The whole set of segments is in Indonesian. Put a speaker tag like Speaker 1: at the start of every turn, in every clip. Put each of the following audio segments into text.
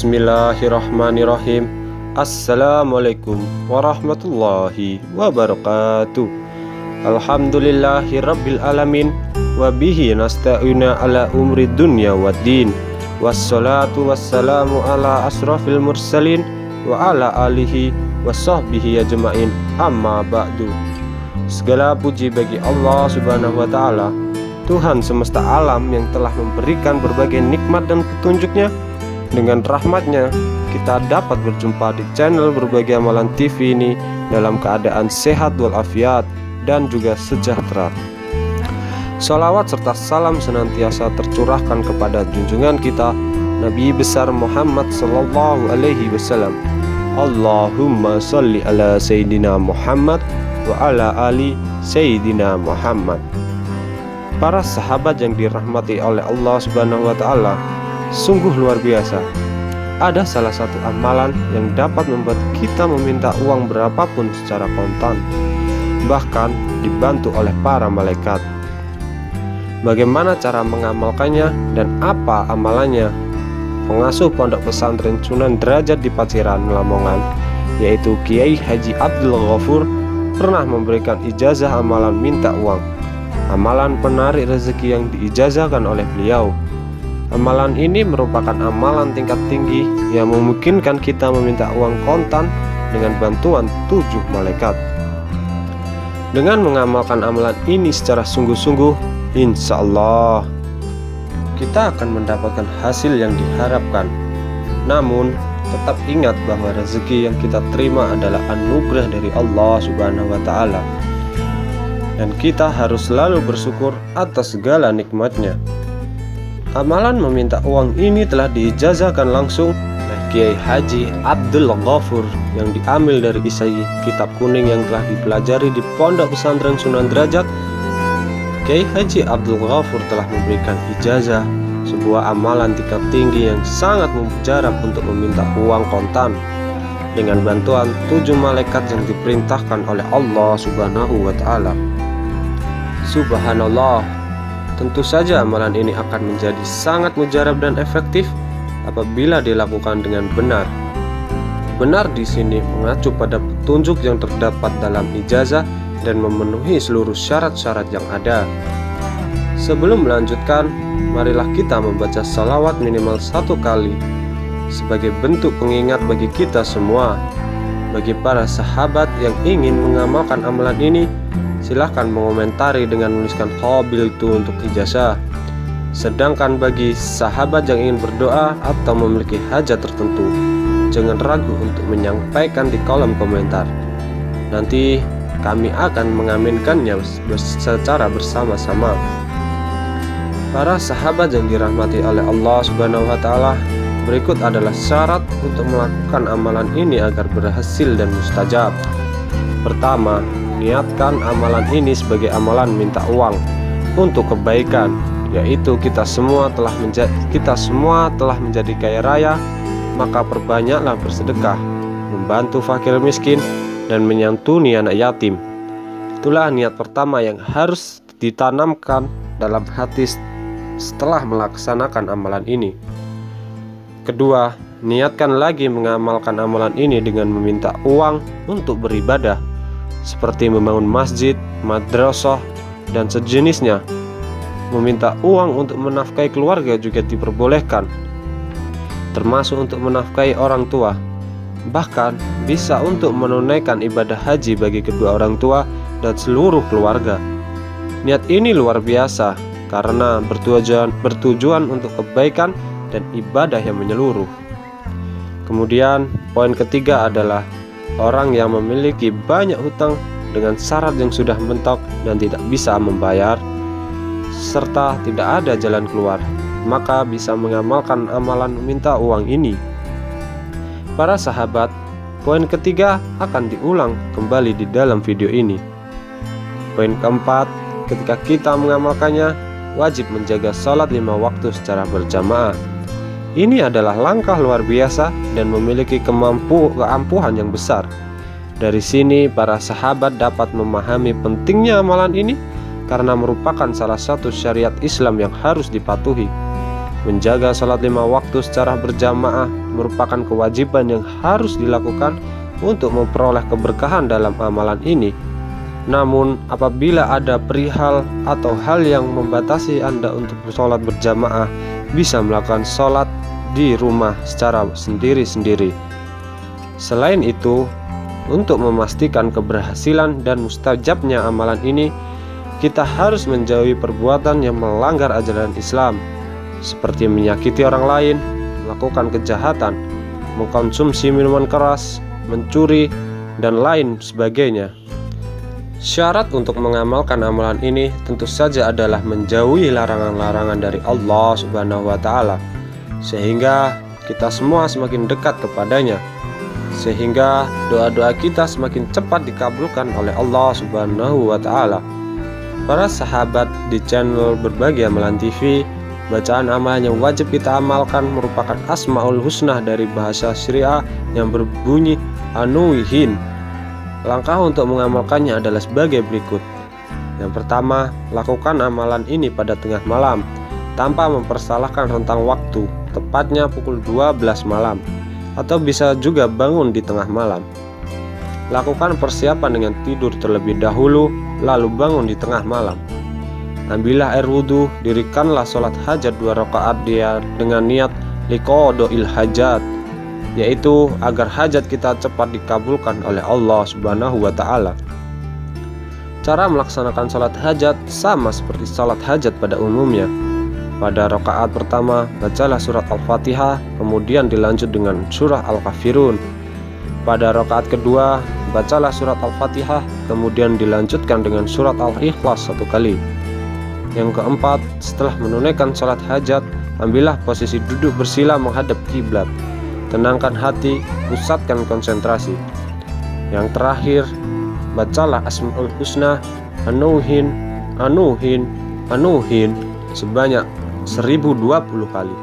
Speaker 1: Bismillahirrahmanirrahim. Assalamualaikum warahmatullahi wabarakatuh. Alhamdulillahirabbil alamin wa bihi nasta'ina ala umri dunya waddin. Wassalatu wassalamu ala asrafil mursalin wa ala alihi wa sahbihi ajma'in. Amma ba'du. Segala puji bagi Allah Subhanahu wa ta'ala, Tuhan semesta alam yang telah memberikan berbagai nikmat dan petunjuknya. Dengan rahmatnya kita dapat berjumpa di channel Berbagai Amalan TV ini dalam keadaan sehat walafiat dan juga sejahtera. Sholawat serta salam senantiasa tercurahkan kepada junjungan kita Nabi besar Muhammad sallallahu alaihi wasallam. Allahumma sholli ala Sayyidina Muhammad wa ala ali Sayyidina Muhammad. Para sahabat yang dirahmati oleh Allah Subhanahu wa ta'ala, sungguh luar biasa. Ada salah satu amalan yang dapat membuat kita meminta uang berapapun secara kontan, bahkan dibantu oleh para malaikat. Bagaimana cara mengamalkannya dan apa amalannya? Pengasuh Pondok Pesantren Sunan Derajat di Paciran, Lamongan, yaitu Kiai Haji Abdul Ghafur, pernah memberikan ijazah amalan minta uang. Amalan penarik rezeki yang diijazahkan oleh beliau. Amalan ini merupakan amalan tingkat tinggi yang memungkinkan kita meminta uang kontan dengan bantuan 7 malaikat. Dengan mengamalkan amalan ini secara sungguh-sungguh, insya Allah kita akan mendapatkan hasil yang diharapkan. Namun, tetap ingat bahwa rezeki yang kita terima adalah anugerah dari Allah Subhanahu wa ta'ala, dan kita harus selalu bersyukur atas segala nikmatnya. Amalan meminta uang ini telah diijazahkan langsung oleh Kiai Haji Abdul Ghafur yang diambil dari isi kitab kuning yang telah dipelajari di Pondok Pesantren Sunan Derajat. Kiai Haji Abdul Ghafur telah memberikan ijazah sebuah amalan tingkat tinggi yang sangat mujarab untuk meminta uang kontan dengan bantuan 7 malaikat yang diperintahkan oleh Allah Subhanahu wa ta'ala. Subhanallah. Tentu saja amalan ini akan menjadi sangat mujarab dan efektif apabila dilakukan dengan benar. Benar di sini mengacu pada petunjuk yang terdapat dalam ijazah dan memenuhi seluruh syarat-syarat yang ada. Sebelum melanjutkan, marilah kita membaca salawat minimal 1 kali sebagai bentuk pengingat bagi kita semua. Bagi para sahabat yang ingin mengamalkan amalan ini, silahkan mengomentari dengan menuliskan qabiltu untuk ijazah. Sedangkan bagi sahabat yang ingin berdoa atau memiliki hajat tertentu, jangan ragu untuk menyampaikan di kolom komentar. Nanti kami akan mengaminkannya secara bersama-sama. Para sahabat yang dirahmati oleh Allah Subhanahu wa ta'ala, berikut adalah syarat untuk melakukan amalan ini agar berhasil dan mustajab. Pertama, niatkan amalan ini sebagai amalan minta uang untuk kebaikan, yaitu kita semua telah menjadi kaya raya, maka perbanyaklah bersedekah, membantu fakir miskin, dan menyantuni anak yatim. Itulah niat pertama yang harus ditanamkan dalam hati setelah melaksanakan amalan ini. Kedua, niatkan lagi mengamalkan amalan ini dengan meminta uang untuk beribadah, seperti membangun masjid, madrasah, dan sejenisnya. Meminta uang untuk menafkahi keluarga juga diperbolehkan, termasuk untuk menafkahi orang tua. Bahkan bisa untuk menunaikan ibadah haji bagi kedua orang tua dan seluruh keluarga. Niat ini luar biasa karena bertujuan untuk kebaikan dan ibadah yang menyeluruh. Kemudian poin ketiga adalah orang yang memiliki banyak hutang dengan syarat yang sudah mentok dan tidak bisa membayar, serta tidak ada jalan keluar, maka bisa mengamalkan amalan meminta uang ini. Para sahabat, poin ketiga akan diulang kembali di dalam video ini. Poin keempat, ketika kita mengamalkannya, wajib menjaga sholat 5 waktu secara berjamaah. Ini adalah langkah luar biasa dan memiliki keampuhan yang besar. Dari sini para sahabat dapat memahami pentingnya amalan ini karena merupakan salah satu syariat Islam yang harus dipatuhi. menjaga salat 5 waktu secara berjamaah merupakan kewajiban yang harus dilakukan untuk memperoleh keberkahan dalam amalan ini. Namun, apabila ada perihal atau hal yang membatasi Anda untuk sholat berjamaah, bisa melakukan sholat di rumah secara sendiri-sendiri. Selain itu, untuk memastikan keberhasilan dan mustajabnya amalan ini, kita harus menjauhi perbuatan yang melanggar ajaran Islam, seperti menyakiti orang lain, melakukan kejahatan, mengkonsumsi minuman keras, mencuri, dan lain sebagainya. Syarat untuk mengamalkan amalan ini tentu saja adalah menjauhi larangan-larangan dari Allah Subhanahu wa Ta'ala, sehingga kita semua semakin dekat kepadanya, sehingga doa-doa kita semakin cepat dikabulkan oleh Allah Subhanahu wa Ta'ala. Para sahabat di channel Berbagi Amalan TV, bacaan amalan yang wajib kita amalkan merupakan Asmaul Husna dari bahasa Syria yang berbunyi Anuhin. Langkah untuk mengamalkannya adalah sebagai berikut. Yang pertama, lakukan amalan ini pada tengah malam tanpa mempersalahkan rentang waktu, tepatnya pukul 12 malam, atau bisa juga bangun di tengah malam. Lakukan persiapan dengan tidur terlebih dahulu, lalu bangun di tengah malam. Ambillah air wudhu, dirikanlah sholat hajat 2 rakaat dia dengan niat liqodoil hajat, yaitu agar hajat kita cepat dikabulkan oleh Allah Subhanahu wa Ta'ala. Cara melaksanakan sholat hajat sama seperti sholat hajat pada umumnya. Pada rakaat pertama, bacalah surat Al-Fatihah, kemudian dilanjut dengan surah Al-Kafirun. Pada rakaat kedua, bacalah surat Al-Fatihah, kemudian dilanjutkan dengan surat Al-Ikhlas 1 kali. Yang keempat, setelah menunaikan sholat hajat, ambillah posisi duduk bersila menghadap kiblat. Tenangkan hati, pusatkan konsentrasi. Yang terakhir, bacalah Asmaul Husna Anuhin, Anuhin, Anuhin sebanyak 1020 kali.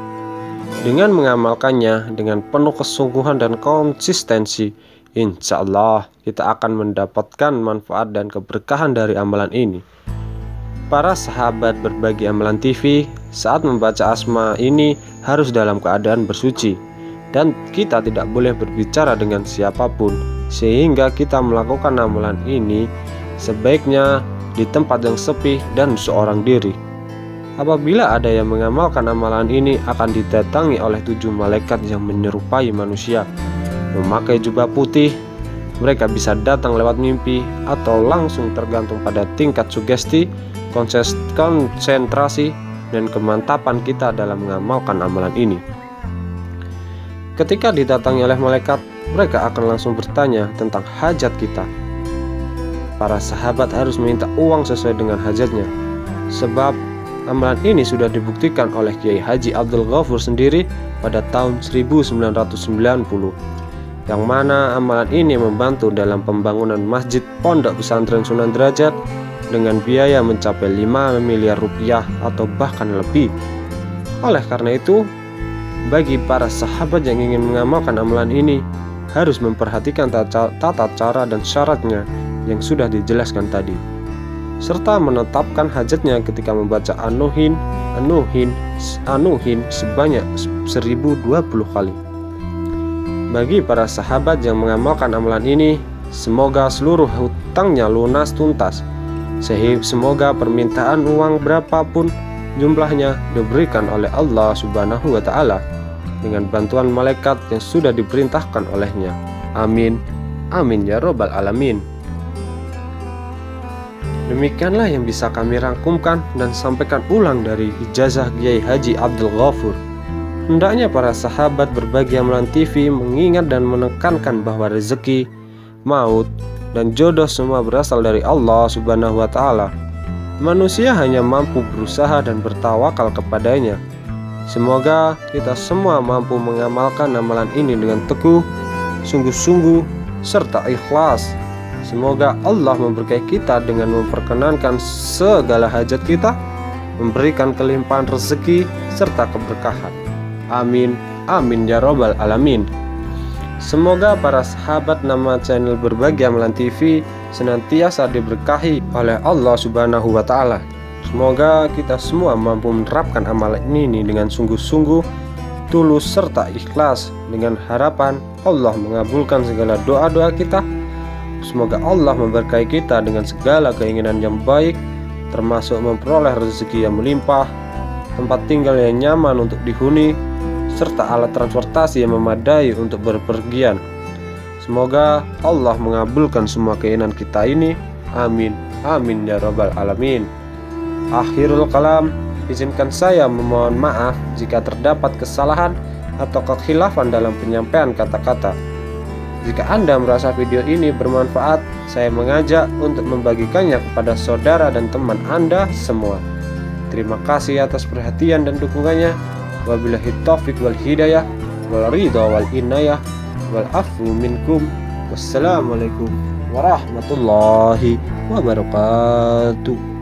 Speaker 1: Dengan mengamalkannya dengan penuh kesungguhan dan konsistensi, insya Allah kita akan mendapatkan manfaat dan keberkahan dari amalan ini. Para sahabat Berbagi Amalan TV, saat membaca asma ini harus dalam keadaan bersuci, dan kita tidak boleh berbicara dengan siapapun, sehingga kita melakukan amalan ini sebaiknya di tempat yang sepi dan seorang diri. Apabila ada yang mengamalkan amalan ini, akan didatangi oleh 7 malaikat yang menyerupai manusia, memakai jubah putih. Mereka bisa datang lewat mimpi atau langsung, tergantung pada tingkat sugesti, konsentrasi, dan kemantapan kita dalam mengamalkan amalan ini. Ketika didatangi oleh malaikat, mereka akan langsung bertanya tentang hajat kita. Para sahabat harus minta uang sesuai dengan hajatnya, sebab amalan ini sudah dibuktikan oleh Kiai Haji Abdul Ghafur sendiri pada tahun 1990, yang mana amalan ini membantu dalam pembangunan masjid Pondok Pesantren Sunan Derajat dengan biaya mencapai 5 miliar rupiah atau bahkan lebih. Oleh karena itu, bagi para sahabat yang ingin mengamalkan amalan ini, harus memperhatikan tata cara dan syaratnya yang sudah dijelaskan tadi, serta menetapkan hajatnya ketika membaca Anuhin, Anuhin, Anuhin sebanyak 1020 kali. Bagi para sahabat yang mengamalkan amalan ini, semoga seluruh hutangnya lunas tuntas, sehingga semoga permintaan uang berapapun jumlahnya diberikan oleh Allah Subhanahu wa Ta'ala dengan bantuan malaikat yang sudah diperintahkan olehnya. Amin, amin ya robbal alamin. Demikianlah yang bisa kami rangkumkan dan sampaikan ulang dari ijazah Kiai Haji Abdul Ghafur. Hendaknya para sahabat Berbagi Amalan TV mengingat dan menekankan bahwa rezeki, maut, dan jodoh semua berasal dari Allah Subhanahu wa Ta'ala. Manusia hanya mampu berusaha dan bertawakal kepadanya. Semoga kita semua mampu mengamalkan amalan ini dengan teguh, sungguh-sungguh, serta ikhlas. Semoga Allah memberkahi kita dengan memperkenankan segala hajat kita, memberikan kelimpahan rezeki serta keberkahan. Amin, amin ya robbal alamin. Semoga para sahabat nama channel Berbagi Amalan TV senantiasa diberkahi oleh Allah Subhanahu wa Ta'ala, Semoga kita semua mampu menerapkan amalan ini dengan sungguh-sungguh, tulus serta ikhlas, dengan harapan Allah mengabulkan segala doa-doa kita. Semoga Allah memberkahi kita dengan segala keinginan yang baik, termasuk memperoleh rezeki yang melimpah, tempat tinggal yang nyaman untuk dihuni, serta alat transportasi yang memadai untuk berpergian. Semoga Allah mengabulkan semua keinginan kita ini. Amin, amin ya rabbal alamin. Akhirul kalam, izinkan saya memohon maaf jika terdapat kesalahan atau kekhilafan dalam penyampaian kata-kata. Jika Anda merasa video ini bermanfaat, saya mengajak untuk membagikannya kepada saudara dan teman Anda semua. Terima kasih atas perhatian dan dukungannya. Wabillahi taufiq wal hidayah, wal ridha wal inayah, wal afu minkum. Wassalamualaikum warahmatullahi wabarakatuh.